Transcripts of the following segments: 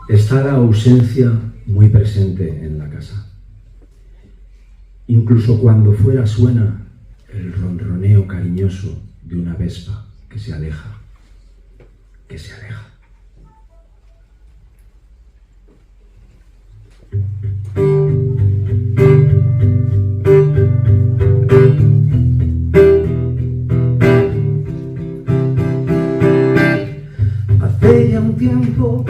Está la ausencia muy presente en la casa. Incluso cuando fuera suena el ronroneo cariñoso de una vespa que se aleja, que se aleja. Hace ya un tiempo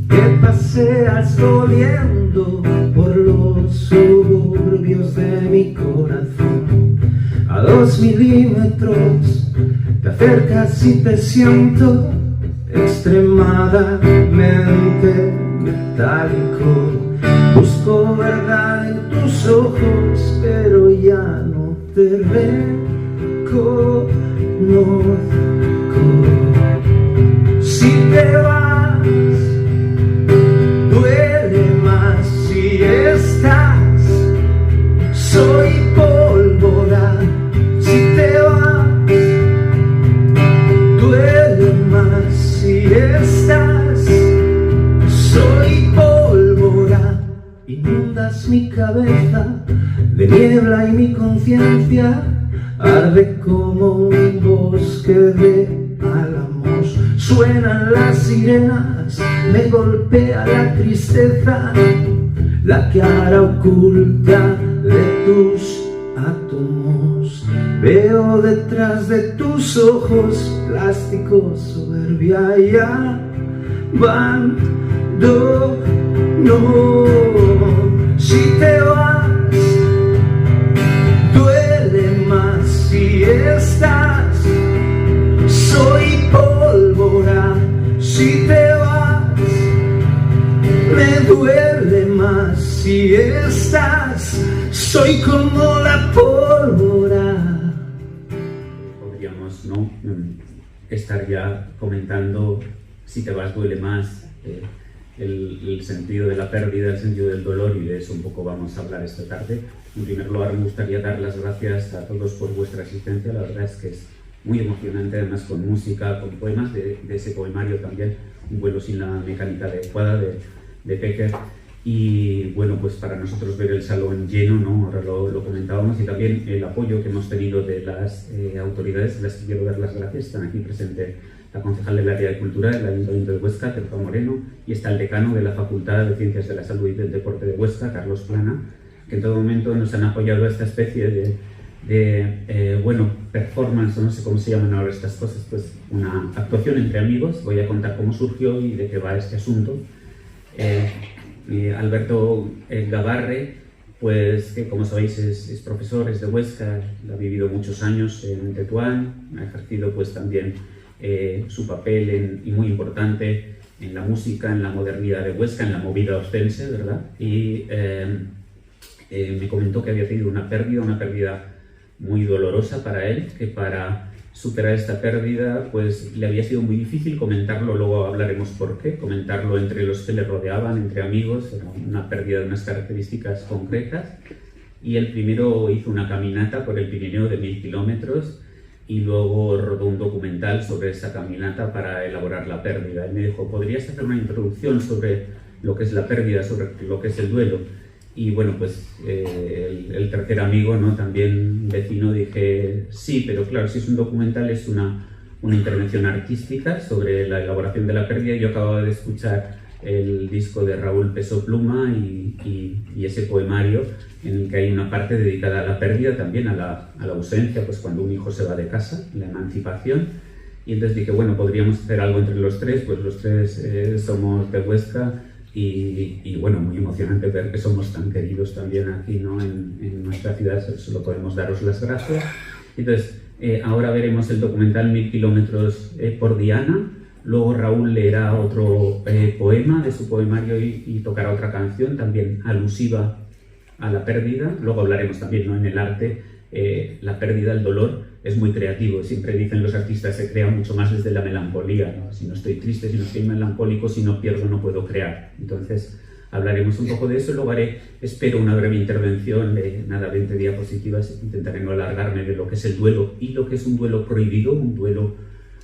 que paseas volviendo por los suburbios de mi corazón. A 2 milímetros te acercas y te siento extremadamente metálico. Busco verdad en tus ojos, pero ya no te reconozco. Si te vas, duele más. Si estás, soy pólvora. Si te vas, duele más. Si estás, soy pólvora. Inundas mi cabeza de niebla y mi conciencia arde como un bosque de álamos. Suenan las sirenas, me golpea la tristeza, la cara oculta de tus átomos. Veo detrás de tus ojos plásticos, soberbia y abandono. Si te vas, duele más. Si estás, soy pólvora. Si te vas, me duele más. Si estás, soy como la pólvora. Podríamos, ¿no?, estar ya comentando si te vas duele más, el sentido de la pérdida, el sentido del dolor, y de eso un poco vamos a hablar esta tarde. En primer lugar, me gustaría dar las gracias a todos por vuestra asistencia. La verdad es que es muy emocionante, además con música, con poemas de ese poemario también, Un vuelo sin la mecánica adecuada, de Pecker. Y bueno, pues para nosotros ver el salón lleno, ¿no?, ahora lo comentábamos, y también el apoyo que hemos tenido de las autoridades, a las que quiero dar las gracias. Están aquí presente la concejal del área de cultura del Ayuntamiento de Huesca, Teresa Moreno, y está el decano de la Facultad de Ciencias de la Salud y del Deporte de Huesca, Carlos Plana, que en todo momento nos han apoyado a esta especie de performance, o no sé cómo se llaman ahora estas cosas, pues una actuación entre amigos. Voy a contar cómo surgió y de qué va este asunto. Alberto Gabarre, pues que como sabéis es profesor, es de Huesca, ha vivido muchos años en Tetuán, ha ejercido pues también su papel y muy importante en la música, en la modernidad de Huesca, en la movida ostense, ¿verdad? Y me comentó que había tenido una pérdida muy dolorosa para él, que para superar esta pérdida pues le había sido muy difícil comentarlo. Luego hablaremos por qué, comentarlo entre los que le rodeaban, entre amigos. Era una pérdida de unas características concretas, y él primero hizo una caminata por el Pirineo de 1000 kilómetros y luego rodó un documental sobre esa caminata para elaborar la pérdida. Él me dijo, ¿podrías hacer una introducción sobre lo que es la pérdida, sobre lo que es el duelo? Y bueno, pues el tercer amigo, ¿no?, también vecino, dije, sí, pero claro, si es un documental es una intervención artística sobre la elaboración de la pérdida. Yo acababa de escuchar el disco de Raúl Peso Pluma y ese poemario en el que hay una parte dedicada a la pérdida, también a la ausencia, pues cuando un hijo se va de casa, la emancipación. Y entonces dije, bueno, podríamos hacer algo entre los tres, pues los tres somos de Huesca. Y bueno, muy emocionante ver que somos tan queridos también aquí, ¿no?, en nuestra ciudad. Solo podemos daros las gracias. Entonces, ahora veremos el documental 1000 kilómetros por Diana. Luego Raúl leerá otro poema de su poemario y tocará otra canción también alusiva a la pérdida. Luego hablaremos también, ¿no?, en el arte, la pérdida, el dolor es muy creativo. Siempre dicen los artistas, se crea mucho más desde la melancolía, ¿no? Si no estoy triste, si no estoy melancólico, si no pierdo, no puedo crear. Entonces hablaremos un poco de eso. Luego haré, espero, una breve intervención de 20 diapositivas. Intentaré no alargarme, de lo que es el duelo y lo que es un duelo prohibido, un duelo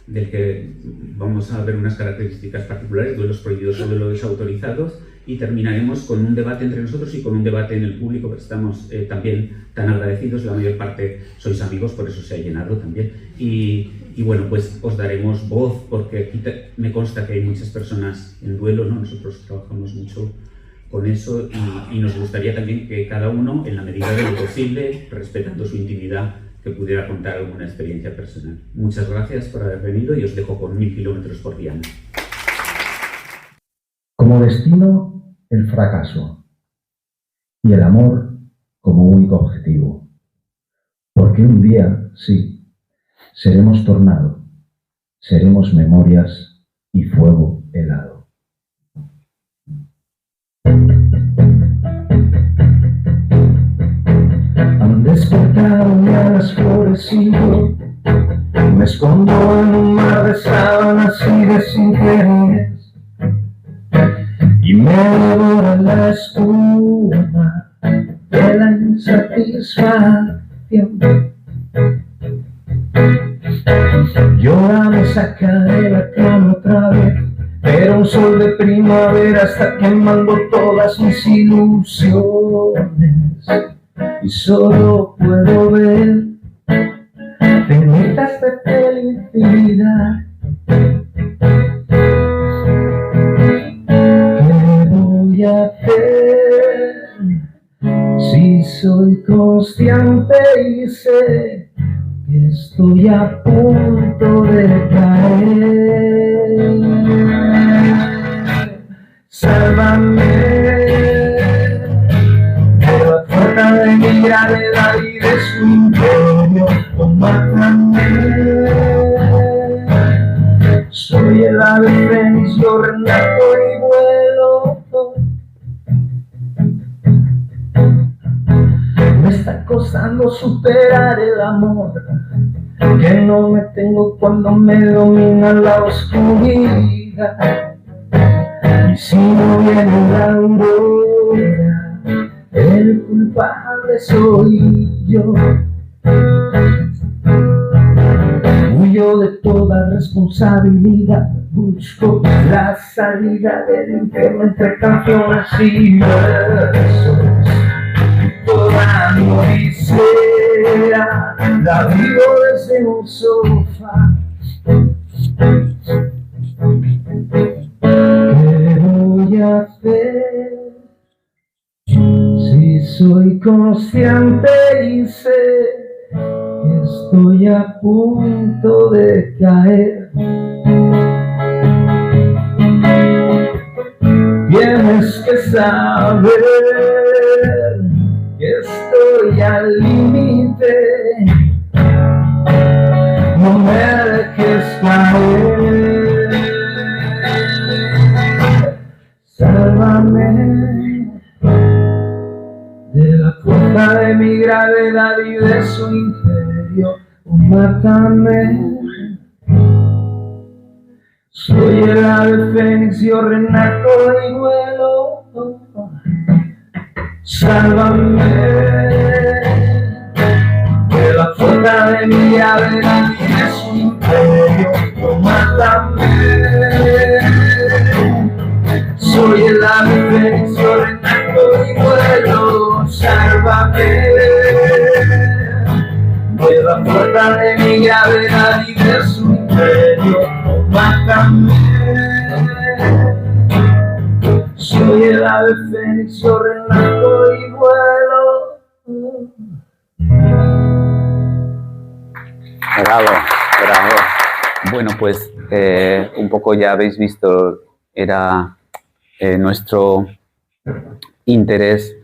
del que vamos a ver unas características particulares, duelos prohibidos o duelos desautorizados, y terminaremos con un debate entre nosotros y con un debate en el público, que estamos también tan agradecidos. La mayor parte sois amigos, por eso se ha llenado también. Y bueno, pues os daremos voz, porque aquí me consta que hay muchas personas en duelo, ¿no? Nosotros trabajamos mucho con eso y nos gustaría también que cada uno, en la medida de lo posible, respetando su intimidad, que pudiera contar alguna experiencia personal. Muchas gracias por haber venido y os dejo con 1000 kilómetros por Diana. Como destino, el fracaso y el amor como único objetivo. Porque un día, sí, seremos tornado, seremos memorias y fuego helado. Han despertado y han esflorecido. Me escondo en un mar de sábanas y de sinceridades, y me devora la espuma de la insatisfacción. Llora me saca de la cama otra vez, pero un sol de primavera está quemando todas mis ilusiones, y solo puedo ver cenizas de felicidad. ¿Qué voy a hacer si soy consciente y sé que estoy a punto de caer? Sálvame de la fuerza de mi gravedad y de su imperio, o mátame. Soy el ave fénix, yo renato y vuelo. Me está costando superar el amor, que no me tengo cuando me domina la oscuridad. Y si no viene la aurora, el culpable soy yo. Huyo de toda responsabilidad, busco la salida del infierno entre canciones y versos. Toda mi odisea la vivo desde un sofá. ¿Qué voy a hacer si soy consciente y sé que estoy a punto de caer? Tienes que saber que estoy al límite, no me dejes caer. Sálvame de la fuerza de mi gravedad y de su imperio, o mátame. Soy el ave fénix, yo renato y vuelo. Sálvame de la fuerza de mi gravedad y de su imperio, o mátame. Soy el ave fénix, yo renato y vuelo. Sálvame de la fuerza de mi gravedad y de su imperio, o mátame. Soy el ave fénix, yo renato y vuelo. Bravo, bravo. Bueno, pues un poco ya habéis visto, era nuestro interés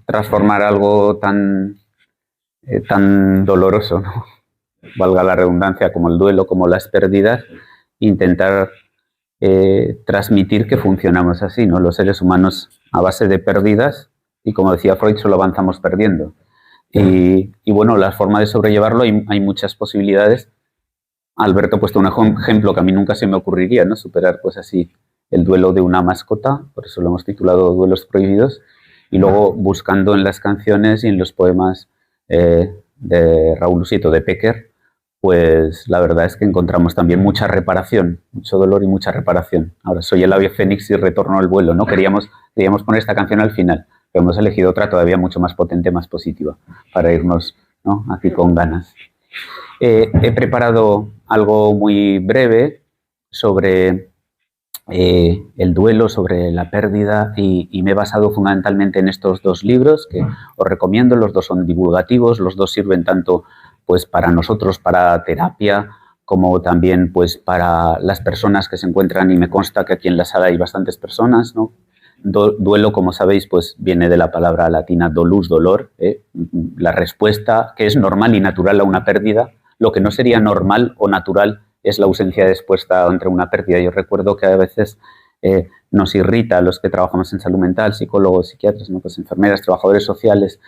transformar algo tan doloroso, ¿no? Valga la redundancia, como el duelo, como las pérdidas, intentar transmitir que funcionamos así, ¿no? Los seres humanos a base de pérdidas, y como decía Freud, solo avanzamos perdiendo. Y bueno, la forma de sobrellevarlo, hay muchas posibilidades. Alberto ha puesto un ejemplo que a mí nunca se me ocurriría, ¿no? Superar pues así el duelo de una mascota, por eso lo hemos titulado Duelos Prohibidos, y luego buscando en las canciones y en los poemas de Raúl Usieto, de Péquer, pues la verdad es que encontramos también mucha reparación, mucho dolor y mucha reparación. Ahora soy el ave fénix y retorno al vuelo, ¿no? Queríamos poner esta canción al final, pero hemos elegido otra todavía mucho más potente, más positiva, para irnos, ¿no?, aquí con ganas. He preparado algo muy breve sobre el duelo, sobre la pérdida, y me he basado fundamentalmente en estos dos libros que os recomiendo. Los dos son divulgativos, los dos sirven tanto pues para nosotros, para terapia, como también pues para las personas que se encuentran, y me consta que aquí en la sala hay bastantes personas, ¿no? Duelo, como sabéis, pues viene de la palabra latina dolus, dolor, la respuesta que es normal y natural a una pérdida. Lo que no sería normal o natural es la ausencia de respuesta ante una pérdida. Yo recuerdo que a veces nos irrita a los que trabajamos en salud mental, psicólogos, psiquiatras, ¿no?, pues enfermeras, trabajadores sociales,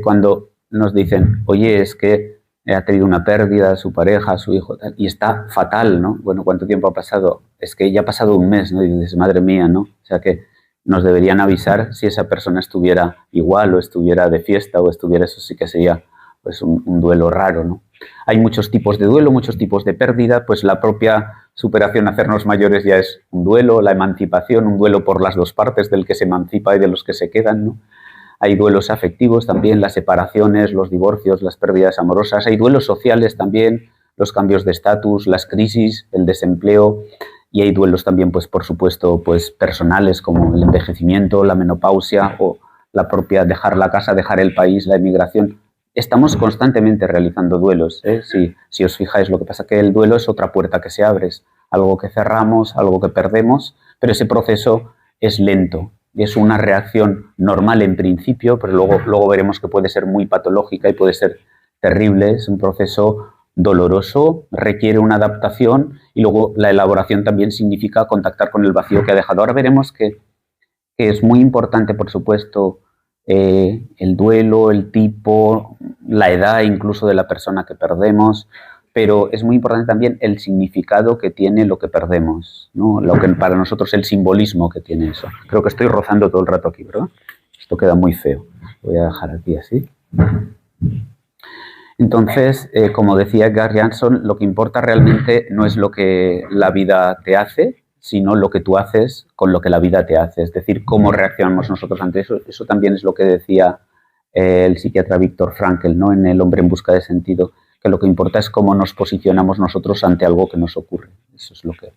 cuando nos dicen, oye, es que ha tenido una pérdida, su pareja, su hijo, tal, y está fatal, ¿no? Bueno, ¿cuánto tiempo ha pasado? Es que ya ha pasado un mes, ¿no? Y dices, madre mía, ¿no? O sea que nos deberían avisar si esa persona estuviera igual, o estuviera de fiesta, o estuviera, eso sí que sería pues un duelo raro, ¿no? Hay muchos tipos de duelo, muchos tipos de pérdida, pues la propia superación, hacernos mayores, ya es un duelo, la emancipación, un duelo por las dos partes, del que se emancipa y de los que se quedan, ¿no? Hay duelos afectivos también, las separaciones, los divorcios, las pérdidas amorosas. Hay duelos sociales también, los cambios de estatus, las crisis, el desempleo. Y hay duelos también, pues por supuesto, pues personales, como el envejecimiento, la menopausia, o la propia dejar la casa, dejar el país, la emigración. Estamos constantemente realizando duelos, ¿eh? Si os fijáis, lo que pasa es que el duelo es otra puerta que se abre, es algo que cerramos, algo que perdemos, pero ese proceso es lento. Es una reacción normal en principio, pero luego veremos que puede ser muy patológica y puede ser terrible. Es un proceso doloroso, requiere una adaptación, y luego la elaboración también significa contactar con el vacío que ha dejado. Ahora veremos que es muy importante, por supuesto, el duelo, el tipo, la edad incluso de la persona que perdemos, pero es muy importante también el significado que tiene lo que perdemos, ¿no? Lo que para nosotros, el simbolismo que tiene eso. Creo que estoy rozando todo el rato aquí, ¿verdad? Esto queda muy feo. Lo voy a dejar aquí así. Entonces, como decía Edgar Jansson, lo que importa realmente no es lo que la vida te hace, sino lo que tú haces con lo que la vida te hace. Es decir, cómo reaccionamos nosotros ante eso. Eso también es lo que decía el psiquiatra Viktor Frankl, ¿no?, en El hombre en busca de sentido, que lo que importa es cómo nos posicionamos nosotros ante algo que nos ocurre. Eso es lo que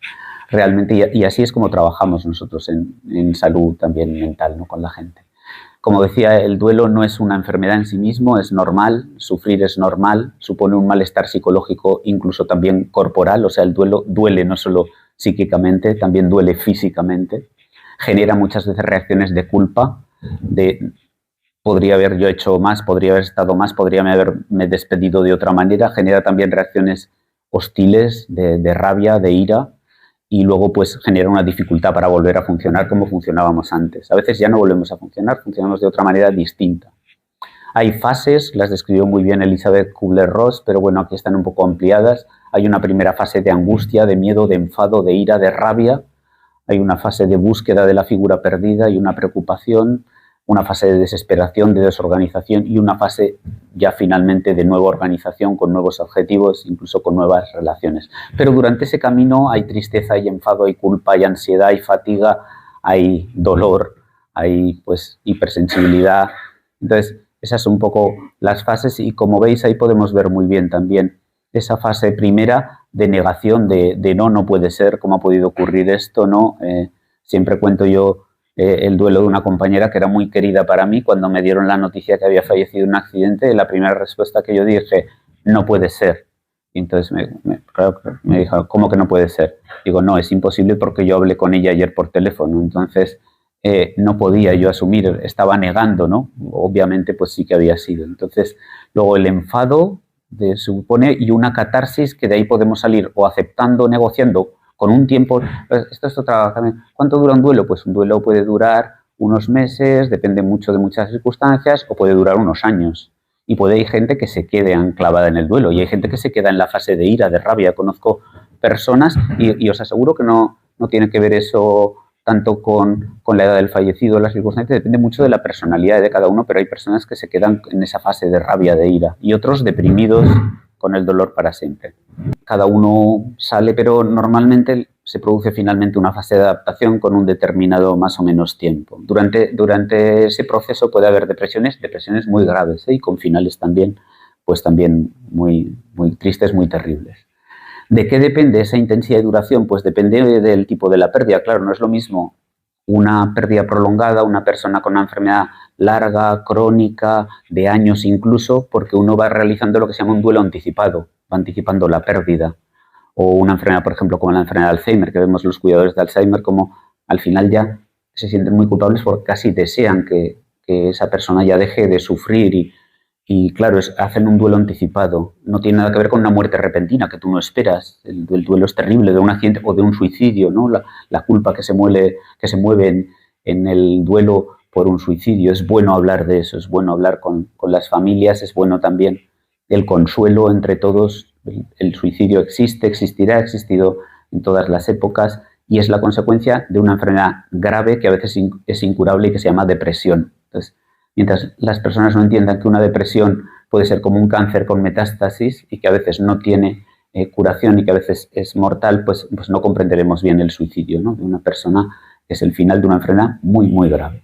realmente, y así es como trabajamos nosotros en salud también mental, ¿no?, con la gente. Como decía, el duelo no es una enfermedad en sí mismo, es normal, sufrir es normal, supone un malestar psicológico, incluso también corporal, o sea, el duelo duele no solo psíquicamente, también duele físicamente, genera muchas veces reacciones de culpa, de podría haber yo hecho más, podría haber estado más, podría haberme despedido de otra manera, genera también reacciones hostiles, de rabia, de ira, y luego pues genera una dificultad para volver a funcionar como funcionábamos antes. A veces ya no volvemos a funcionar, funcionamos de otra manera distinta. Hay fases, las describió muy bien Elizabeth Kubler-Ross, pero bueno, aquí están un poco ampliadas. Hay una primera fase de angustia, de miedo, de enfado, de ira, de rabia. Hay una fase de búsqueda de la figura perdida y una preocupación, una fase de desesperación, de desorganización, y una fase ya finalmente de nueva organización, con nuevos objetivos, incluso con nuevas relaciones. Pero durante ese camino hay tristeza, hay enfado, hay culpa, hay ansiedad, hay fatiga, hay dolor, hay pues hipersensibilidad. Entonces, esas son un poco las fases, y como veis ahí podemos ver muy bien también esa fase primera de negación, de no puede ser, cómo ha podido ocurrir esto, ¿no? Siempre cuento yo el duelo de una compañera que era muy querida para mí. Cuando me dieron la noticia que había fallecido en un accidente, la primera respuesta que yo dije, no puede ser. Y entonces me dijo, ¿cómo que no puede ser? Digo, no, es imposible, porque yo hablé con ella ayer por teléfono. Entonces no podía yo asumir, estaba negando, ¿no? Obviamente pues sí que había sido. Entonces luego el enfado supone, y una catarsis, que de ahí podemos salir o aceptando, negociando con un tiempo. Esto es otra también. ¿Cuánto dura un duelo? Pues un duelo puede durar unos meses, depende mucho de muchas circunstancias, o puede durar unos años. Y hay gente que se quede anclavada en el duelo, y hay gente que se queda en la fase de ira, de rabia. Conozco personas, y os aseguro que no tiene que ver eso tanto con la edad del fallecido, las circunstancias, depende mucho de la personalidad de cada uno, pero hay personas que se quedan en esa fase de rabia, de ira, y otros deprimidos, con el dolor para siempre. Cada uno sale, pero normalmente se produce finalmente una fase de adaptación con un determinado más o menos tiempo. Durante ese proceso puede haber depresiones muy graves, y con finales también, pues también muy tristes, muy terribles. ¿De qué depende esa intensidad y duración? Pues depende del tipo de la pérdida. Claro, no es lo mismo una pérdida prolongada, una persona con una enfermedad larga, crónica, de años incluso, porque uno va realizando lo que se llama un duelo anticipado, va anticipando la pérdida. O una enfermedad, por ejemplo, como la enfermedad de Alzheimer, que vemos los cuidadores de Alzheimer como al final ya se sienten muy culpables porque casi desean que esa persona ya deje de sufrir y claro, hacen un duelo anticipado. No tiene nada que ver con una muerte repentina que tú no esperas. El duelo es terrible, de un accidente o de un suicidio, ¿no? La culpa que se mueve en el duelo por un suicidio. Es bueno hablar de eso, es bueno hablar con las familias, es bueno también el consuelo entre todos. El suicidio existe, existirá, ha existido en todas las épocas y es la consecuencia de una enfermedad grave que a veces es incurable y que se llama depresión. Entonces, mientras las personas no entiendan que una depresión puede ser como un cáncer con metástasis y que a veces no tiene curación y que a veces es mortal, pues no comprenderemos bien el suicidio, ¿no? De una persona que es el final de una enfermedad muy grave.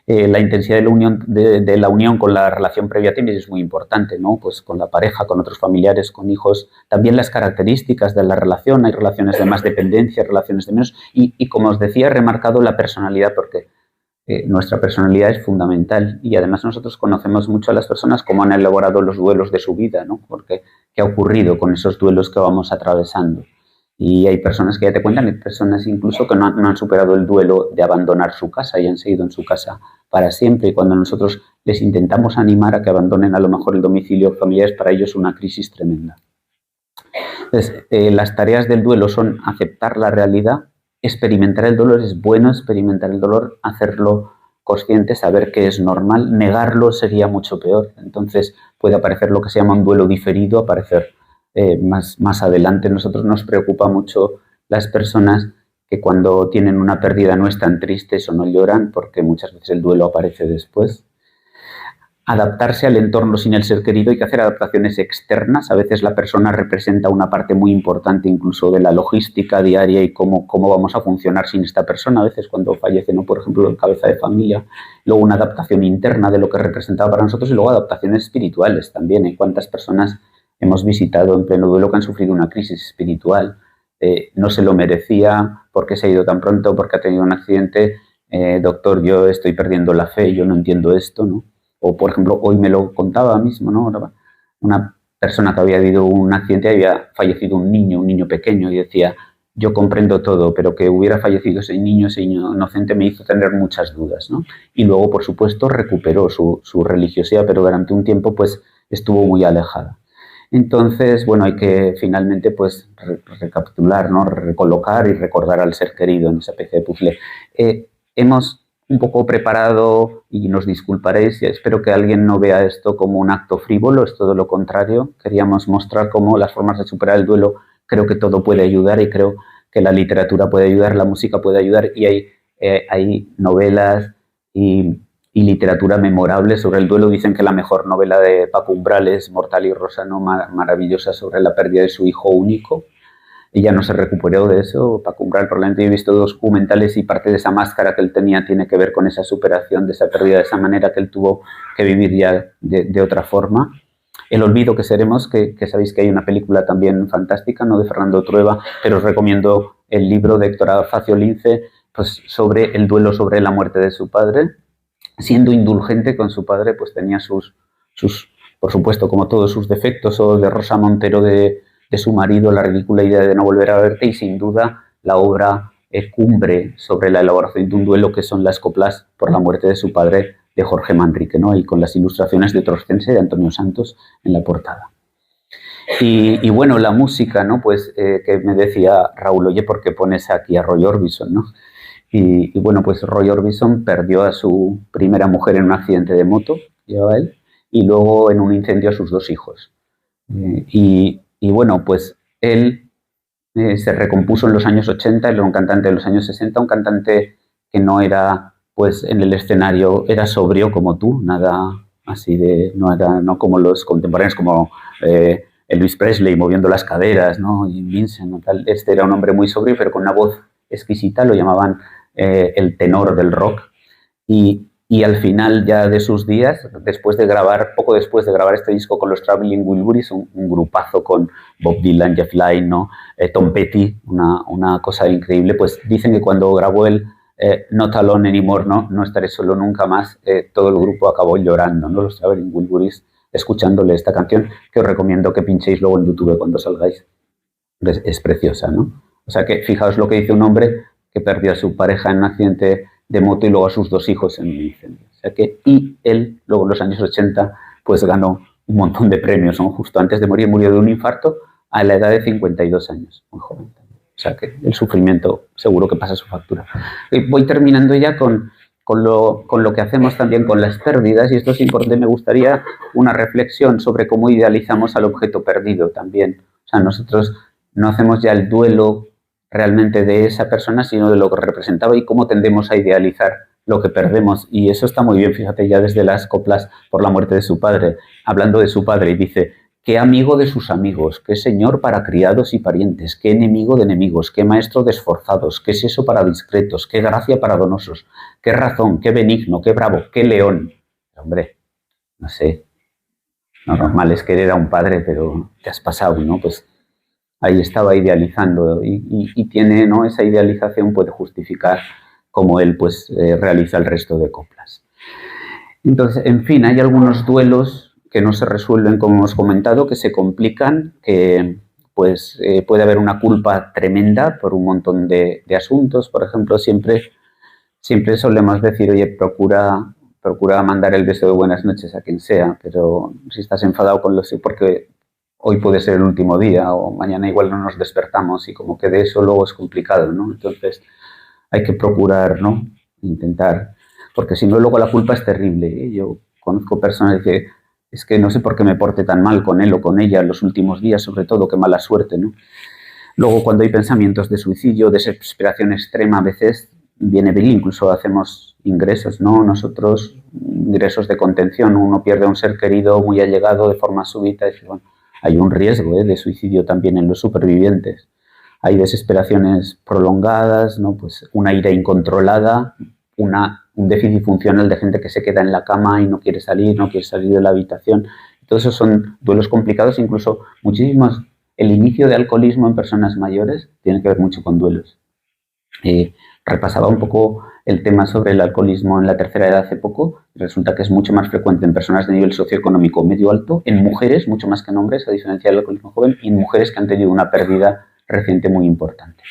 La intensidad de la unión con la relación previa a ti es muy importante, ¿no? Pues con la pareja, con otros familiares, con hijos. También las características de la relación, hay relaciones de más dependencia, relaciones de menos. Y como os decía, he remarcado la personalidad porque nuestra personalidad es fundamental y además nosotros conocemos mucho a las personas cómo han elaborado los duelos de su vida, ¿no? Porque qué ha ocurrido con esos duelos que vamos atravesando. Y hay personas que ya te cuentan, hay personas incluso que no han superado el duelo de abandonar su casa y han seguido en su casa para siempre. Y cuando nosotros les intentamos animar a que abandonen a lo mejor el domicilio familiar, es para ellos una crisis tremenda. Entonces, las tareas del duelo son aceptar la realidad, experimentar el dolor, es bueno experimentar el dolor, hacerlo consciente, saber que es normal, negarlo sería mucho peor. Entonces puede aparecer lo que se llama un duelo diferido, aparecer más adelante. Nosotros nos preocupa mucho las personas que cuando tienen una pérdida no están tristes o no lloran, porque muchas veces el duelo aparece después. Adaptarse al entorno sin el ser querido, hay que hacer adaptaciones externas. A veces la persona representa una parte muy importante incluso de la logística diaria y cómo vamos a funcionar sin esta persona. A veces cuando fallece, ¿no? Por ejemplo, el cabeza de familia, luego una adaptación interna de lo que representaba para nosotros y luego adaptaciones espirituales también. ¿Y cuántas personas hemos visitado en pleno duelo que han sufrido una crisis espiritual? No se lo merecía, porque se ha ido tan pronto, porque ha tenido un accidente. Doctor, yo estoy perdiendo la fe, yo no entiendo esto, ¿no? O, por ejemplo, hoy me lo contaba mismo, ¿no? Una persona que había habido un accidente, había fallecido un niño pequeño, y decía, yo comprendo todo, pero que hubiera fallecido ese niño inocente me hizo tener muchas dudas, ¿no? Y luego, por supuesto, recuperó su religiosidad, pero durante un tiempo, pues, estuvo muy alejada. Entonces, bueno, hay que finalmente, pues, recapitular, ¿no? Recolocar y recordar al ser querido en esa especie de puzzle. Hemos un poco preparado, y nos disculparéis, y espero que alguien no vea esto como un acto frívolo, es todo lo contrario. Queríamos mostrar cómo las formas de superar el duelo, creo que todo puede ayudar y creo que la literatura puede ayudar, la música puede ayudar y hay novelas y literatura memorable sobre el duelo. Dicen que la mejor novela de Paco Umbral es Mortal y Rosano, maravillosa, sobre la pérdida de su hijo único. Ella no se recuperó de eso. Paco Umbral, probablemente he visto documentales y parte de esa máscara que él tenía tiene que ver con esa superación de esa pérdida, de esa manera que él tuvo que vivir ya de otra forma. El olvido que seremos, que sabéis que hay una película también fantástica, ¿no?, de Fernando Trueba, pero os recomiendo el libro de Héctor Alfacio Lince, pues sobre el duelo sobre la muerte de su padre. Siendo indulgente con su padre, pues tenía sus por supuesto, como todos sus defectos, o de Rosa Montero de su marido, la ridícula idea de no volver a verte, y sin duda la obra cumbre sobre la elaboración de un duelo, que son las coplas por la muerte de su padre, de Jorge Manrique, ¿no? Y con las ilustraciones de Troscense, de Antonio Santos, en la portada. Y bueno, la música, ¿no? Pues que me decía Raúl, oye, ¿por qué pones aquí a Roy Orbison, no? Y bueno, pues Roy Orbison perdió a su primera mujer en un accidente de moto, llevaba él, y luego en un incendio a sus 2 hijos. Y bueno, pues él se recompuso en los años 80, él era un cantante de los años 60, un cantante que no era, pues en el escenario, era sobrio como tú, nada así de, no como los contemporáneos, como Elvis Presley moviendo las caderas, ¿no? Y Vincent, ¿no? Tal. Este era un hombre muy sobrio, pero con una voz exquisita, lo llamaban el tenor del rock. Y al final ya de sus días, poco después de grabar este disco con los Traveling Wilburys, un grupazo con Bob Dylan, Jeff Lynne, ¿no? Tom Petty, una cosa increíble, pues dicen que cuando grabó el Not Alone Anymore, no estaré solo nunca más, todo el grupo acabó llorando, ¿no? Los Traveling Wilburys, escuchándole esta canción, que os recomiendo que pinchéis luego en YouTube cuando salgáis. Es preciosa, ¿no? O sea que fijaos lo que dice un hombre que perdió a su pareja en un accidente de moto y luego a sus 2 hijos en un incendio. O sea que, y él, luego en los años 80, pues ganó un montón de premios, ¿no? Justo antes de morir, murió de un infarto a la edad de 52 años, muy joven también. O sea que el sufrimiento seguro que pasa su factura. Voy terminando ya con lo que hacemos también con las pérdidas, y esto es importante, me gustaría una reflexión sobre cómo idealizamos al objeto perdido también. O sea, nosotros no hacemos ya el duelo realmente de esa persona, sino de lo que representaba y cómo tendemos a idealizar lo que perdemos. Y eso está muy bien, fíjate, ya desde las coplas por la muerte de su padre, hablando de su padre, y dice: qué amigo de sus amigos, qué señor para criados y parientes, qué enemigo de enemigos, qué maestro de esforzados, qué seso para discretos, qué gracia para donosos, qué razón, qué benigno, qué bravo, qué león. Hombre, no sé, lo normal es querer a un padre, pero te has pasado, ¿no? Pues ahí estaba idealizando y tiene, ¿no? Esa idealización puede justificar cómo él pues realiza el resto de coplas. Entonces, en fin, hay algunos duelos que no se resuelven, como hemos comentado, que se complican, que pues puede haber una culpa tremenda por un montón de asuntos. Por ejemplo, siempre solemos decir: oye, procura mandar el beso de buenas noches a quien sea, pero si estás enfadado con los... porque hoy puede ser el último día o mañana igual no nos despertamos, y como que de eso luego es complicado, ¿no? Entonces hay que procurar, ¿no? Intentar, porque si no luego la culpa es terrible, ¿eh? Yo conozco personas que es que no sé por qué me porte tan mal con él o con ella en los últimos días, sobre todo, qué mala suerte, ¿no? Luego, cuando hay pensamientos de suicidio, desesperación extrema, a veces viene bien, incluso hacemos ingresos, ¿no? Nosotros, ingresos de contención, uno pierde a un ser querido muy allegado de forma súbita, y bueno, hay un riesgo de suicidio también en los supervivientes. Hay desesperaciones prolongadas, ¿no? Pues una ira incontrolada, un déficit funcional de gente que se queda en la cama y no quiere salir de la habitación. Todos esos son duelos complicados, incluso muchísimos. El inicio de alcoholismo en personas mayores tiene que ver mucho con duelos. Repasaba un poco el tema sobre el alcoholismo en la tercera edad hace poco. Resulta que es mucho más frecuente en personas de nivel socioeconómico medio alto, en mujeres, mucho más que en hombres, a diferencia del alcoholismo joven, y en mujeres que han tenido una pérdida reciente muy importante.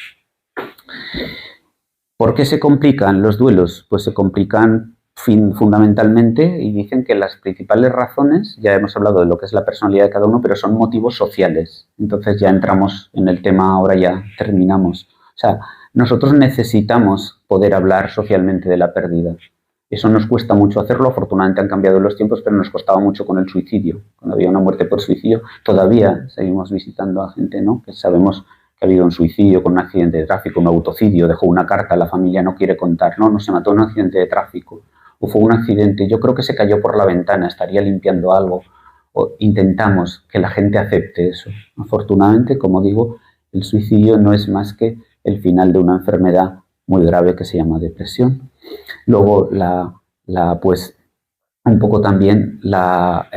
¿Por qué se complican los duelos? Pues se complican fundamentalmente, y dicen que las principales razones, ya hemos hablado de lo que es la personalidad de cada uno, pero son motivos sociales. Entonces ya entramos en el tema, ahora ya terminamos. O sea, nosotros necesitamos poder hablar socialmente de la pérdida. Eso nos cuesta mucho hacerlo. Afortunadamente han cambiado los tiempos, pero nos costaba mucho con el suicidio. Cuando había una muerte por suicidio, todavía seguimos visitando a gente, ¿no? Que sabemos que ha habido un suicidio con un accidente de tráfico, un autocidio, dejó una carta, la familia no quiere contar, no se mató en un accidente de tráfico, o fue un accidente, yo creo que se cayó por la ventana, estaría limpiando algo. O intentamos que la gente acepte eso. Afortunadamente, como digo, el suicidio no es más que el final de una enfermedad muy grave que se llama depresión. Luego, pues, un poco también la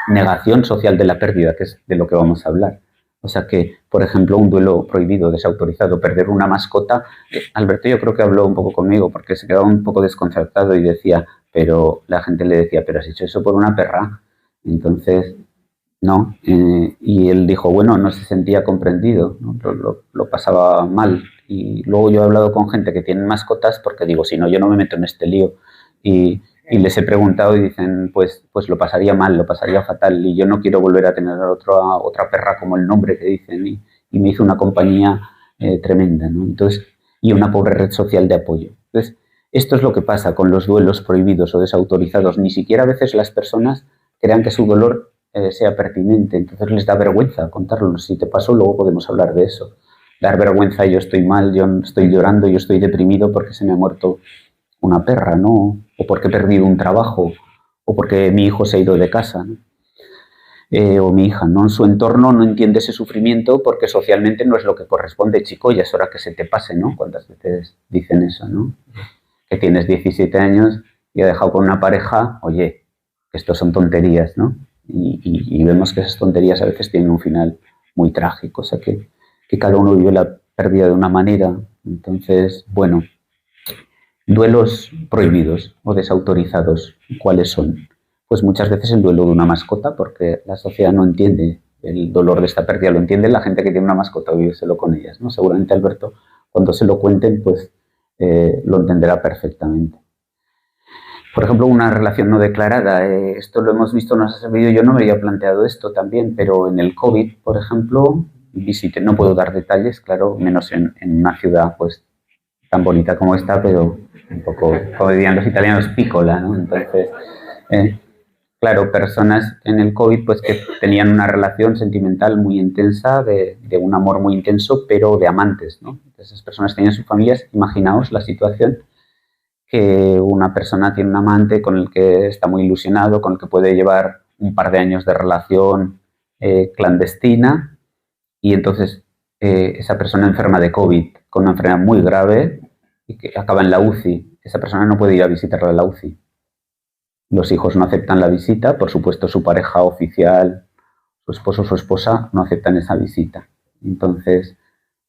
negación social de la pérdida, que es de lo que vamos a hablar. O sea que, por ejemplo, un duelo prohibido, desautorizado, perder una mascota. Alberto, yo creo que habló un poco conmigo porque se quedaba un poco desconcertado y decía, pero la gente le decía, pero has hecho eso por una perra. Entonces, no. Y él dijo, bueno, no se sentía comprendido, ¿no? Lo pasaba mal. Y luego yo he hablado con gente que tiene mascotas porque digo, si no, yo no me meto en este lío. Y les he preguntado y dicen, pues lo pasaría mal, lo pasaría fatal, y yo no quiero volver a tener otra perra como el nombre que dicen, y me hizo una compañía tremenda, ¿no? Entonces, y una pobre red social de apoyo. Entonces, esto es lo que pasa con los duelos prohibidos o desautorizados. Ni siquiera a veces las personas crean que su dolor sea pertinente, entonces les da vergüenza contarlo. Si te pasó, luego podemos hablar de eso. Dar vergüenza, yo estoy mal, yo estoy llorando, yo estoy deprimido porque se me ha muerto una perra, ¿no? O porque he perdido un trabajo, o porque mi hijo se ha ido de casa, ¿no? o mi hija, ¿no? Su entorno no entiende ese sufrimiento porque socialmente no es lo que corresponde. Chico, ya es hora que se te pase, ¿no? ¿Cuántas veces dicen eso, no? Que tienes 17 años y has dejado con una pareja, oye, que esto son tonterías, ¿no? Y vemos que esas tonterías a veces tienen un final muy trágico, o sea que cada uno vive la pérdida de una manera. Entonces, bueno, duelos prohibidos o desautorizados, ¿cuáles son? Pues muchas veces el duelo de una mascota, porque la sociedad no entiende el dolor de esta pérdida, lo entiende la gente que tiene una mascota o víveselo con ellas, ¿no? Seguramente Alberto, cuando se lo cuenten, pues lo entenderá perfectamente. Por ejemplo, una relación no declarada, esto lo hemos visto, nos ha servido, yo no me había planteado esto también, pero en el COVID, por ejemplo, visité, no puedo dar detalles, claro, menos en una ciudad pues tan bonita como esta, pero un poco, como dirían los italianos, piccola, ¿no? Entonces, claro, personas en el COVID pues que tenían una relación sentimental muy intensa, de un amor muy intenso, pero de amantes, ¿no? Entonces, esas personas tenían sus familias, imaginaos la situación, que una persona tiene un amante con el que está muy ilusionado, con el que puede llevar un par de años de relación clandestina, y entonces esa persona enferma de COVID con una enfermedad muy grave y que acaba en la UCI. Esa persona no puede ir a visitarla en la UCI. Los hijos no aceptan la visita, por supuesto su pareja oficial, su esposo o su esposa no aceptan esa visita. Entonces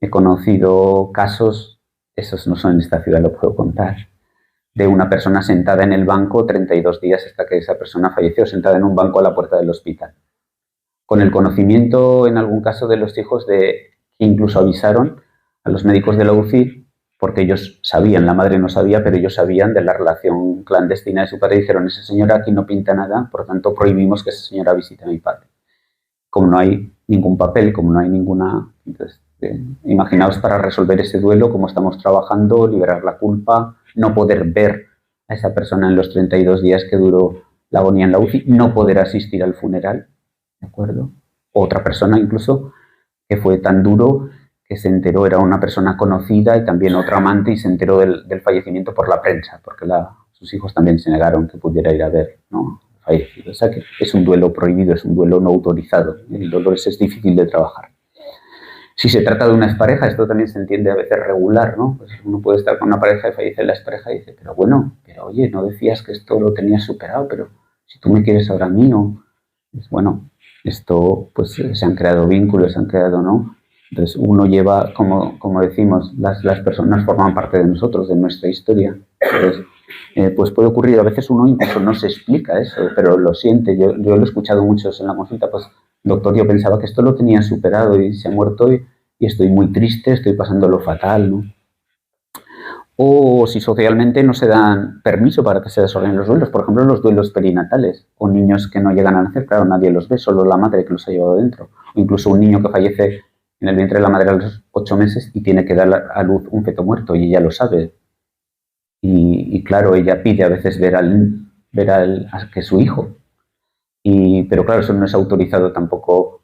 he conocido casos, esos no son en esta ciudad, lo puedo contar, de una persona sentada en el banco 32 días hasta que esa persona falleció, sentada en un banco a la puerta del hospital. Con el conocimiento, en algún caso, de los hijos, de que incluso avisaron a los médicos de la UCI, porque ellos sabían, la madre no sabía, pero ellos sabían de la relación clandestina de su padre y dijeron, esa señora aquí no pinta nada, por lo tanto prohibimos que esa señora visite a mi padre. Como no hay ningún papel, como no hay ninguna... Entonces, imaginaos para resolver ese duelo, cómo estamos trabajando, liberar la culpa, no poder ver a esa persona en los 32 días que duró la agonía en la UCI, no poder asistir al funeral, ¿de acuerdo? Otra persona incluso que fue tan duro que se enteró, era una persona conocida y también otra amante, y se enteró del fallecimiento por la prensa, porque sus hijos también se negaron que pudiera ir a ver, ¿no?, fallecido. O sea que es un duelo prohibido, es un duelo no autorizado. El dolor es difícil de trabajar. Si se trata de una expareja, esto también se entiende a veces regular, ¿no? Pues uno puede estar con una pareja y fallece la expareja y dice, pero bueno, pero oye, no decías que esto lo tenías superado, pero si tú me quieres ahora a mí, pues bueno, esto, pues se han creado vínculos, se han creado, ¿no? Entonces uno lleva, como decimos, las personas forman parte de nosotros, de nuestra historia. Entonces, pues puede ocurrir, a veces uno incluso no se explica eso, pero lo siente. Yo lo he escuchado muchos en la consulta, pues doctor, yo pensaba que esto lo tenía superado y se ha muerto y estoy muy triste, estoy pasándolo fatal, ¿no? O si socialmente no se dan permiso para que se desarrollen los duelos, por ejemplo, los duelos perinatales, o niños que no llegan a nacer, claro, nadie los ve, solo la madre que los ha llevado dentro, o incluso un niño que fallece en el vientre de la madre a los 8 meses y tiene que dar a luz un feto muerto, y ella lo sabe. Y claro, ella pide a veces ver a que es su hijo. Pero claro, eso no es autorizado tampoco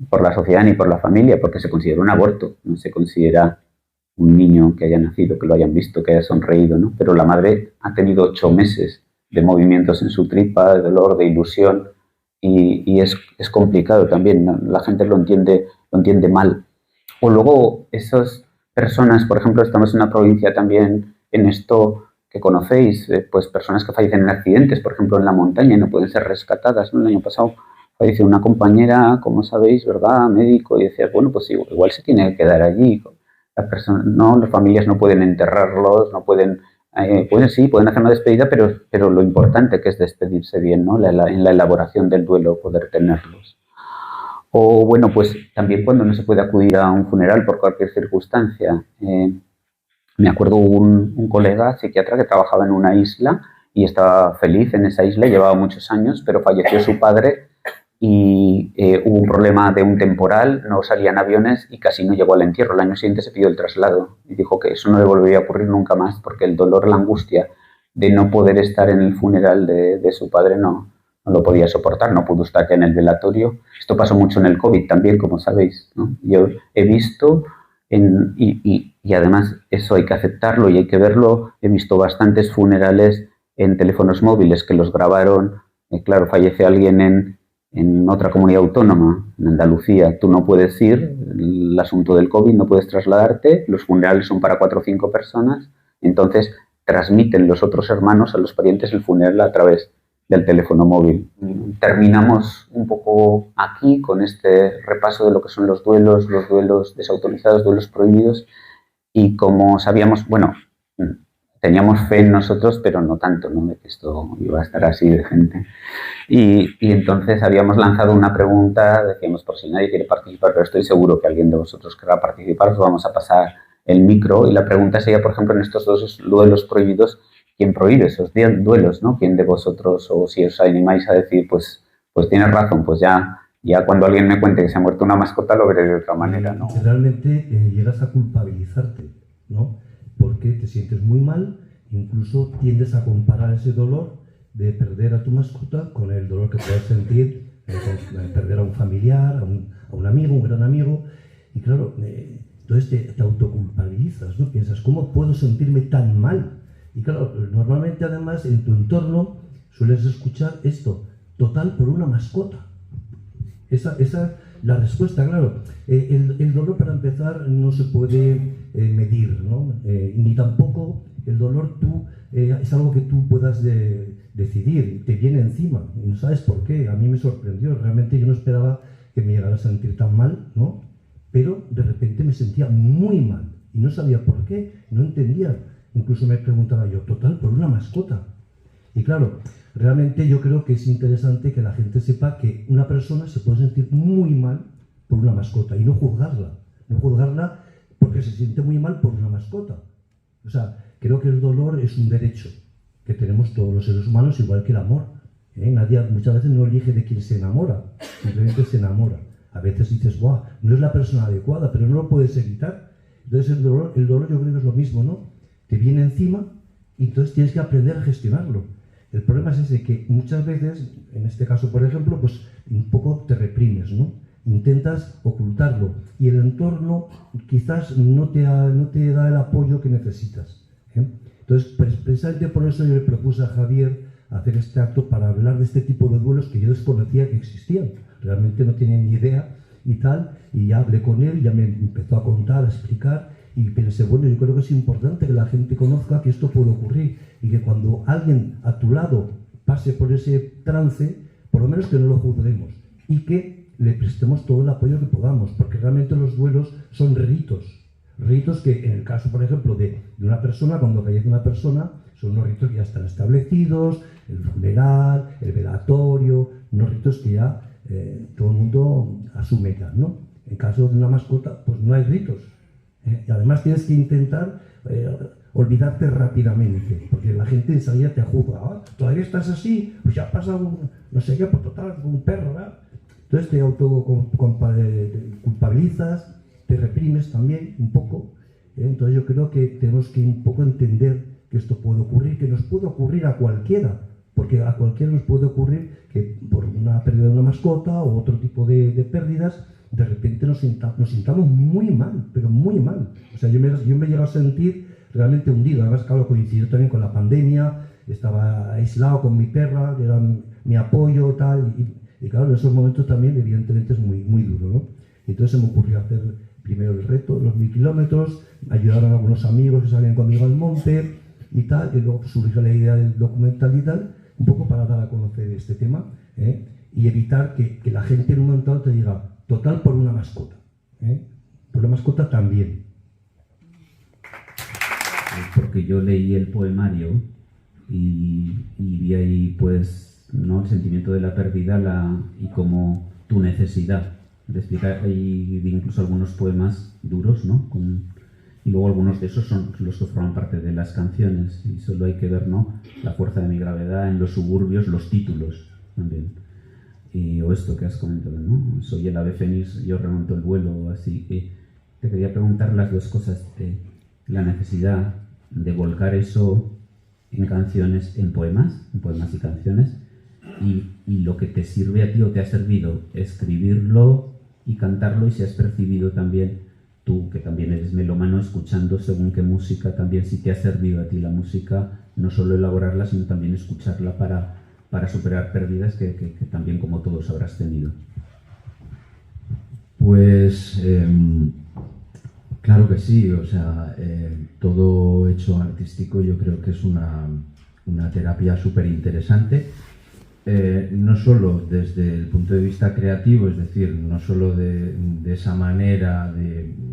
por la sociedad ni por la familia, porque se considera un aborto, no se considera un niño que haya nacido, que lo hayan visto, que haya sonreído, ¿no? Pero la madre ha tenido 8 meses de movimientos en su tripa, de dolor, de ilusión, y es complicado también, ¿no? La gente lo entiende mal. O luego esas personas, por ejemplo, estamos en una provincia también en esto que conocéis, pues personas que fallecen en accidentes, por ejemplo, en la montaña y no pueden ser rescatadas, ¿no? El año pasado falleció una compañera, como sabéis, ¿verdad?, médico, y decía, bueno, pues igual se tiene que quedar allí. Las familias no pueden enterrarlos, no pueden, pueden hacer una despedida, pero lo importante que es despedirse bien, ¿no?, en la elaboración del duelo, poder tenerlos. O bueno, pues también cuando no se puede acudir a un funeral por cualquier circunstancia. Me acuerdo un colega psiquiatra que trabajaba en una isla y estaba feliz en esa isla, llevaba muchos años, pero falleció su padre y hubo un problema de un temporal, no salían aviones y casi no llegó al entierro. El año siguiente se pidió el traslado y dijo que eso no le volvería a ocurrir nunca más, porque el dolor, la angustia de no poder estar en el funeral de su padre no lo podía soportar, no pudo estar en el velatorio. Esto pasó mucho en el COVID también, como sabéis, ¿no? Yo he visto, y además eso hay que aceptarlo y hay que verlo, he visto bastantes funerales en teléfonos móviles que los grabaron. Claro, fallece alguien en otra comunidad autónoma, en Andalucía, tú no puedes ir, el asunto del COVID, no puedes trasladarte, los funerales son para 4 o 5 personas, entonces transmiten los otros hermanos a los parientes el funeral a través del teléfono móvil. Terminamos un poco aquí con este repaso de lo que son los duelos desautorizados, duelos prohibidos, y como sabíamos, bueno, teníamos fe en nosotros, pero no tanto, ¿no?, de que esto iba a estar así de gente. Y entonces habíamos lanzado una pregunta, decíamos, por si nadie quiere participar, pero estoy seguro que alguien de vosotros querrá participar, os vamos a pasar el micro, y la pregunta sería, por ejemplo, en estos 2 duelos prohibidos, ¿quién prohíbe esos duelos, no? ¿Quién de vosotros, o si os animáis a decir, pues tienes razón, pues ya cuando alguien me cuente que se ha muerto una mascota lo veré de otra manera, ¿no? Realmente llegas a culpabilizarte, ¿no? Porque te sientes muy mal, incluso tiendes a comparar ese dolor de perder a tu mascota con el dolor que puedes sentir de perder a un familiar, a un amigo, un gran amigo, y claro, entonces te autoculpabilizas, ¿no? Piensas, ¿cómo puedo sentirme tan mal? Y claro, normalmente además en tu entorno sueles escuchar esto, total por una mascota. Esa es la respuesta, claro. El dolor, para empezar, no se puede medir, ¿no? Ni tampoco el dolor es algo que tú puedas decidir, te viene encima y no sabes por qué. A mí me sorprendió, realmente yo no esperaba que me llegara a sentir tan mal, ¿no? Pero de repente me sentía muy mal y no sabía por qué, no entendía. Incluso me preguntaba yo, total, por una mascota. Y claro, realmente yo creo que es interesante que la gente sepa que una persona se puede sentir muy mal por una mascota y no juzgarla porque se siente muy mal por una mascota. O sea, creo que el dolor es un derecho que tenemos todos los seres humanos, igual que el amor. Nadie muchas veces no elige de quién se enamora, simplemente se enamora. A veces dices, ¡guau!, no es la persona adecuada, pero no lo puedes evitar. Entonces el dolor yo creo que es lo mismo, ¿no? Te viene encima y entonces tienes que aprender a gestionarlo. El problema es ese, que muchas veces, en este caso por ejemplo, pues un poco te reprimes, ¿no? Intentas ocultarlo y el entorno quizás no te da el apoyo que necesitas. Entonces, precisamente por eso yo le propuse a Javier hacer este acto para hablar de este tipo de duelos que yo desconocía que existían. Realmente no tenía ni idea y tal, y ya hablé con él, ya me empezó a contar, a explicar, y pensé, bueno, yo creo que es importante que la gente conozca que esto puede ocurrir y que cuando alguien a tu lado pase por ese trance, por lo menos que no lo juzguemos y que le prestemos todo el apoyo que podamos, porque realmente los duelos son ritos que en el caso, por ejemplo, de una persona, cuando fallece una persona, son unos ritos que ya están establecidos, el funeral, el velatorio, unos ritos que ya todo el mundo asume ya, ¿no? En caso de una mascota, pues no hay ritos. Y además tienes que intentar olvidarte rápidamente, porque la gente enseguida te juzga. Todavía estás así, pues ya pasa no sé qué, por total, un perro, ¿verdad? Entonces te culpabilizas, te reprimes también un poco. Entonces yo creo que tenemos que un poco entender que esto puede ocurrir, que nos puede ocurrir a cualquiera, porque a cualquiera nos puede ocurrir que por una pérdida de una mascota o otro tipo de pérdidas, de repente nos sintamos muy mal, pero muy mal. O sea, yo me he llegado a sentir realmente hundido. Además, claro, coincidió también con la pandemia, estaba aislado con mi perra, que era mi apoyo y tal, y claro, en esos momentos también, evidentemente, es muy, muy duro, ¿no? Entonces se me ocurrió hacer primero el reto, los 1000 kilómetros, ayudaron a algunos amigos que salían conmigo al monte y tal, y luego surgió la idea del documental y tal, un poco para dar a conocer este tema, y evitar que la gente en un momento dado te diga, total por una mascota, por la mascota también. Porque yo leí el poemario y vi ahí, pues, ¿no?, el sentimiento de la pérdida y como tu necesidad de explicar. Y vi incluso algunos poemas duros, ¿no? Y luego algunos de esos son los que forman parte de las canciones, y solo hay que ver, ¿no?, La fuerza de mi gravedad, En los suburbios, los títulos también. O esto que has comentado, ¿no? Soy el ave fénix, yo remonto el vuelo, así que te quería preguntar las dos cosas, la necesidad de volcar eso en canciones, en poemas y canciones, y lo que te sirve a ti o te ha servido escribirlo y cantarlo, y si has percibido también tú, que también eres melómano, escuchando según qué música, también si te ha servido a ti la música, no solo elaborarla, sino también escucharla para para superar pérdidas que también, como todos, habrás tenido. Pues claro que sí, o sea, todo hecho artístico yo creo que es una terapia súper interesante, no solo desde el punto de vista creativo, es decir, no solo de esa manera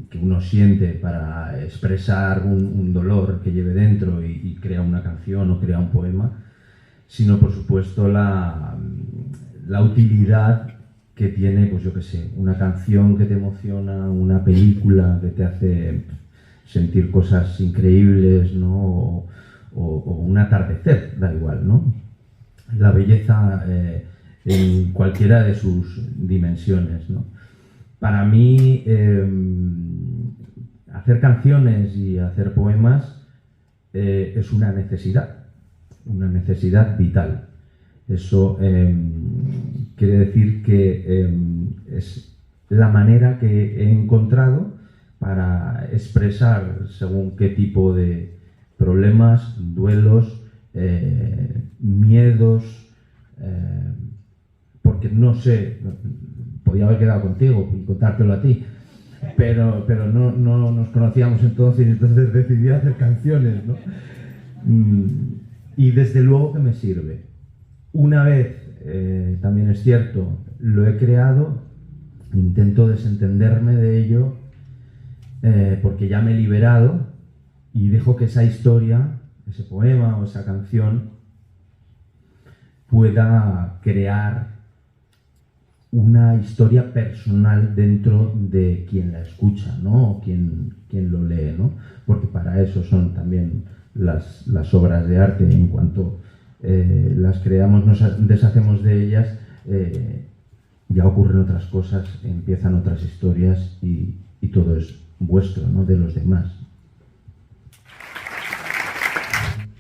que uno siente para expresar un dolor que lleve dentro y crea una canción o crea un poema, sino por supuesto la utilidad que tiene, pues yo qué sé, una canción que te emociona, una película que te hace sentir cosas increíbles, ¿no? O un atardecer, da igual, ¿no? La belleza en cualquiera de sus dimensiones, ¿no? Para mí, hacer canciones y hacer poemas es una necesidad vital. Eso quiere decir que es la manera que he encontrado para expresar según qué tipo de problemas, duelos, miedos, porque no sé, podía haber quedado contigo y contártelo a ti, pero no nos conocíamos entonces decidí hacer canciones, ¿no? Y desde luego que me sirve. Una vez, también es cierto, lo he creado, intento desentenderme de ello porque ya me he liberado y dejo que esa historia, ese poema o esa canción pueda crear una historia personal dentro de quien la escucha, ¿no? O quien lo lee, ¿no? Porque para eso son también las obras de arte. En cuanto las creamos, nos deshacemos de ellas, ya ocurren otras cosas, empiezan otras historias y todo es vuestro, ¿no? De los demás.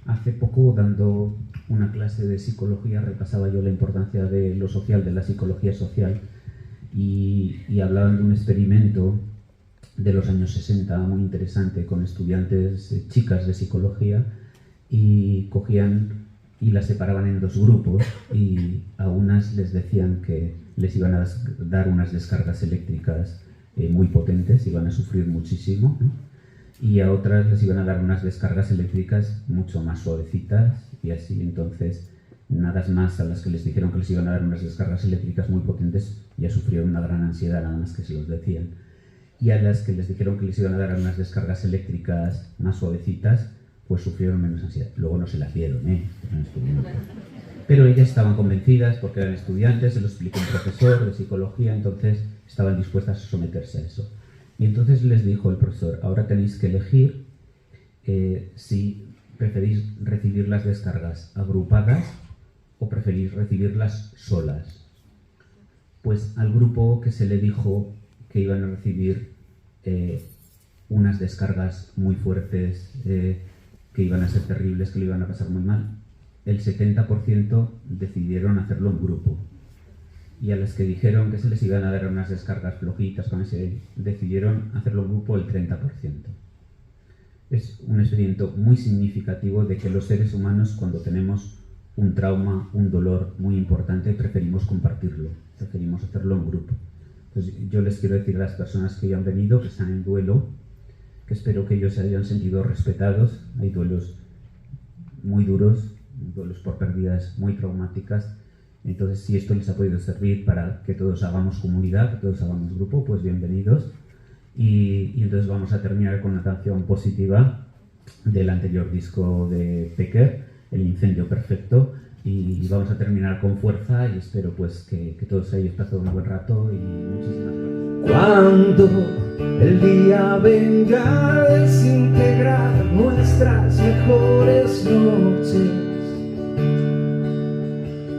Hace poco, dando una clase de psicología, repasaba yo la importancia de lo social, de la psicología social, y hablaban de un experimento de los años 60 muy interesante con estudiantes, chicas de psicología, y cogían y las separaban en dos grupos, y a unas les decían que les iban a dar unas descargas eléctricas muy potentes, iban a sufrir muchísimo, ¿no? Y a otras les iban a dar unas descargas eléctricas mucho más suavecitas, y así. Entonces, nada más a las que les dijeron que les iban a dar unas descargas eléctricas muy potentes, ya sufrieron una gran ansiedad nada más que se los decían. Y a las que les dijeron que les iban a dar unas descargas eléctricas más suavecitas, pues sufrieron menos ansiedad. Luego no se las dieron, pero ellas estaban convencidas porque eran estudiantes, se lo explicó un profesor de psicología, entonces estaban dispuestas a someterse a eso. Y entonces les dijo el profesor: ahora tenéis que elegir si preferís recibir las descargas agrupadas o preferís recibirlas solas. Pues al grupo que se le dijo que iban a recibir unas descargas muy fuertes, que iban a ser terribles, que lo iban a pasar muy mal, el 70% decidieron hacerlo en grupo. Y a las que dijeron que se les iban a dar unas descargas flojitas, decidieron hacerlo en grupo el 30%. Es un experimento muy significativo de que los seres humanos, cuando tenemos un trauma, un dolor muy importante, preferimos compartirlo, preferimos hacerlo en grupo. Entonces, yo les quiero decir a las personas que ya han venido, que están en duelo, que espero que ellos se hayan sentido respetados. Hay duelos muy duros, duelos por pérdidas muy traumáticas. Entonces, si esto les ha podido servir para que todos hagamos comunidad, que todos hagamos grupo, pues bienvenidos. Y entonces vamos a terminar con una canción positiva del anterior disco de Pecker, El incendio perfecto, y vamos a terminar con fuerza, y espero pues que todos hayáis pasado un buen rato y muchísimas gracias. Cuando el día venga a desintegrar nuestras mejores noches,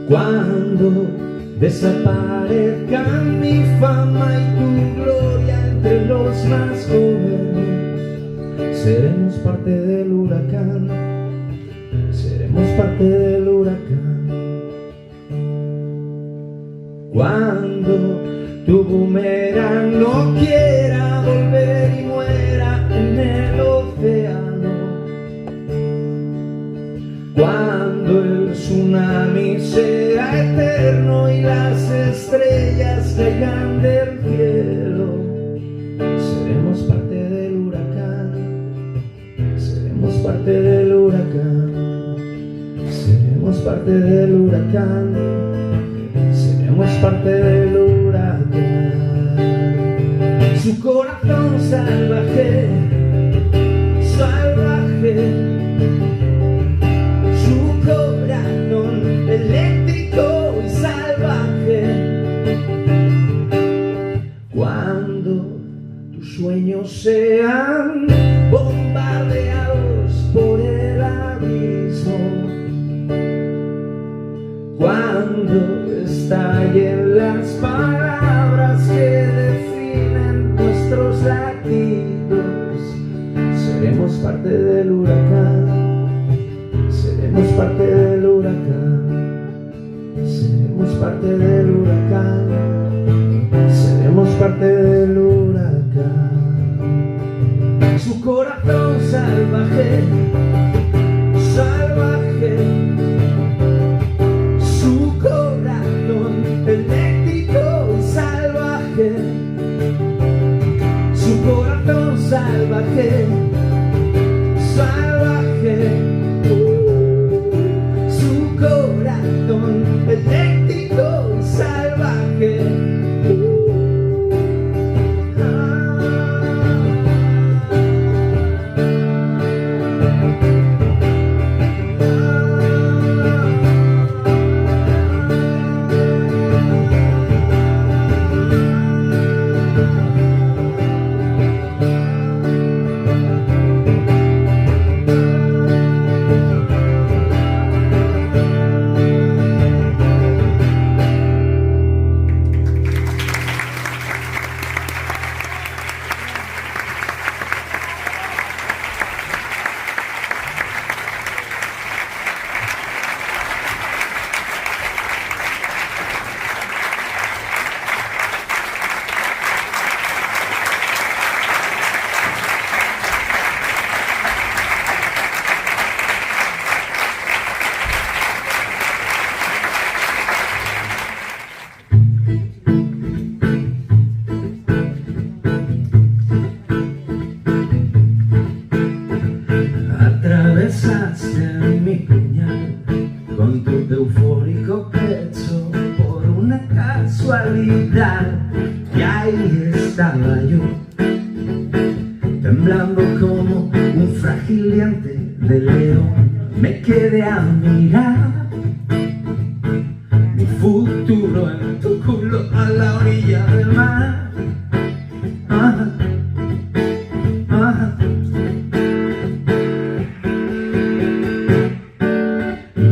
cuando desaparezcan mi fama y tu gloria entre los más jóvenes, seremos parte del huracán, seremos parte del huracán. Cuando tu boomerang no quiera volver y muera en el océano, cuando el tsunami sea eterno y las estrellas caigan del cielo. Seremos parte del huracán, seremos parte del huracán, seremos parte del huracán, seremos parte del huracán. Su corazón salvaje, salvaje, su corazón eléctrico y salvaje. Cuando tus sueños sean bombardeados por el abismo, cuando estallen las palabras que definen nuestros latidos, seremos parte del huracán, seremos parte del huracán, seremos parte del huracán, seremos parte del huracán. Su corazón salvaje, salvaje, su corazón eléctrico y salvaje, su corazón salvaje, salvaje, su corazón eléctrico y salvaje. Atravesaste mi puñal con tu eufórico pecho por una casualidad, y ahí estaba yo, temblando como un frágil diente de león. Me quedé a mirar mi futuro en tu culo a la orilla del mar. Ajá, ajá.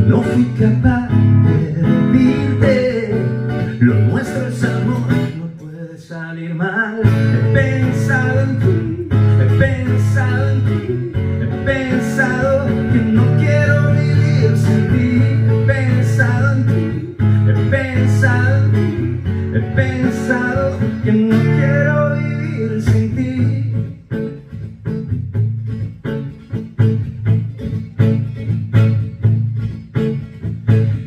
No fui capaz de decirte, lo nuestro es amor, no puede salir mal. He pensado en ti, he pensado en ti, he pensado que no quiero vivir sin ti. He pensado en ti, he pensado en ti, he pensado que no quiero vivir sin ti.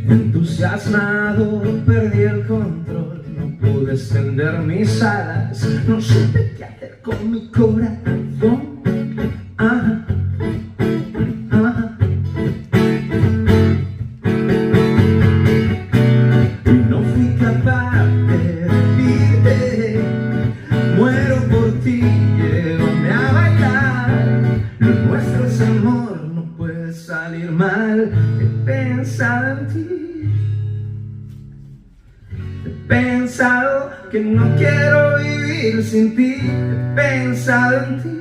Entusiasmado perdí el control, no pude extender mis alas, no supe qué hacer con mi corazón. Ajá, ajá. Y no fui capaz de decirte, muero por ti, llévame a bailar. Lo nuestro es amor, no puede salir mal. He pensado en ti, he pensado que no quiero vivir sin ti. He pensado en ti,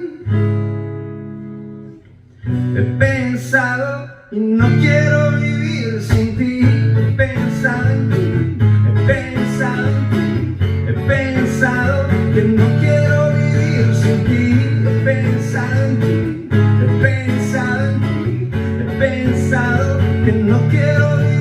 he pensado y no quiero vivir sin ti. He pensado en ti, he pensado en ti, he pensado que no quiero vivir sin ti. He pensado en ti, he pensado en ti, he pensado que no quiero vivir